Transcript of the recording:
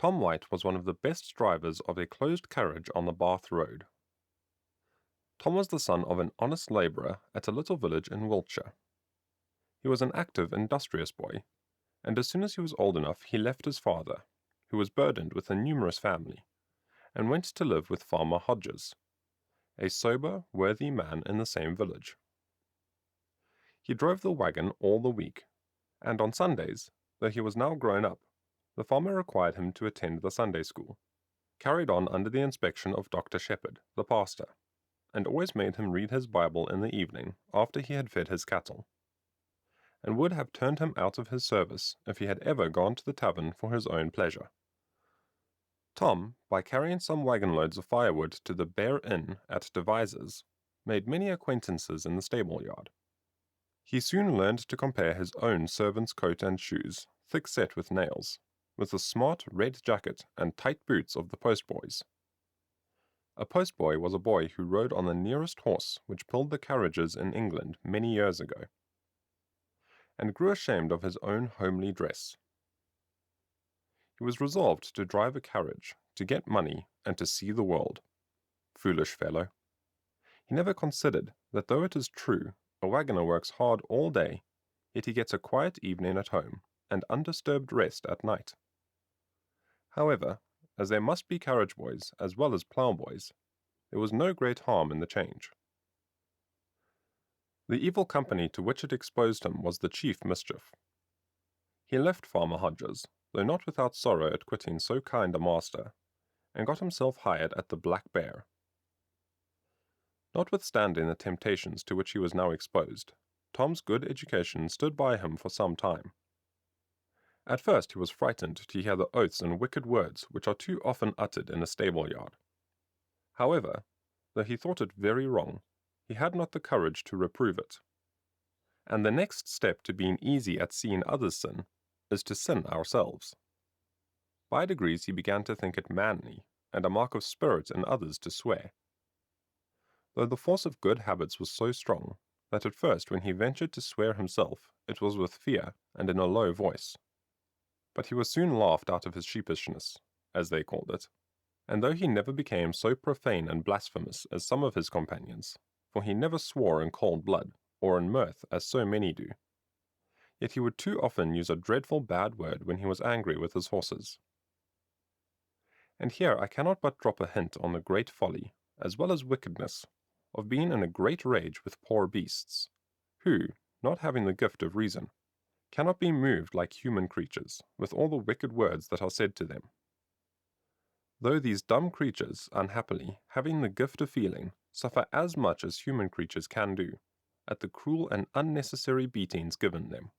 Tom White was one of the best drivers of a closed carriage on the Bath Road. Tom was the son of an honest labourer at a little village in Wiltshire. He was an active, industrious boy, and as soon as he was old enough he left his father, who was burdened with a numerous family, and went to live with Farmer Hodges, a sober, worthy man in the same village. He drove the wagon all the week, and on Sundays, though he was now grown up, the farmer required him to attend the Sunday school, carried on under the inspection of Dr. Shepherd, the pastor, and always made him read his Bible in the evening after he had fed his cattle, and would have turned him out of his service if he had ever gone to the tavern for his own pleasure. Tom, by carrying some wagon loads of firewood to the Bear Inn at Devizes, made many acquaintances in the stable yard. He soon learned to compare his own servant's coat and shoes, thick set with nails, with the smart red jacket and tight boots of the postboys. A postboy was a boy who rode on the nearest horse which pulled the carriages in England many years ago, and grew ashamed of his own homely dress. He was resolved to drive a carriage, to get money, and to see the world. Foolish fellow! He never considered that though it is true a wagoner works hard all day, yet he gets a quiet evening at home, and undisturbed rest at night. However, as there must be carriage boys as well as ploughboys, there was no great harm in the change. The evil company to which it exposed him was the chief mischief. He left Farmer Hodges, though not without sorrow at quitting so kind a master, and got himself hired at the Black Bear. Notwithstanding the temptations to which he was now exposed, Tom's good education stood by him for some time. At first he was frightened to hear the oaths and wicked words which are too often uttered in a stable-yard. However, though he thought it very wrong, he had not the courage to reprove it. And the next step to being easy at seeing others sin is to sin ourselves. By degrees he began to think it manly, and a mark of spirit in others to swear. Though the force of good habits was so strong, that at first when he ventured to swear himself, it was with fear and in a low voice. But he was soon laughed out of his sheepishness, as they called it, and though he never became so profane and blasphemous as some of his companions, for he never swore in cold blood, or in mirth as so many do, yet he would too often use a dreadful bad word when he was angry with his horses. And here I cannot but drop a hint on the great folly, as well as wickedness, of being in a great rage with poor beasts, who, not having the gift of reason, cannot be moved like human creatures, with all the wicked words that are said to them. Though these dumb creatures, unhappily, having the gift of feeling, suffer as much as human creatures can do, at the cruel and unnecessary beatings given them,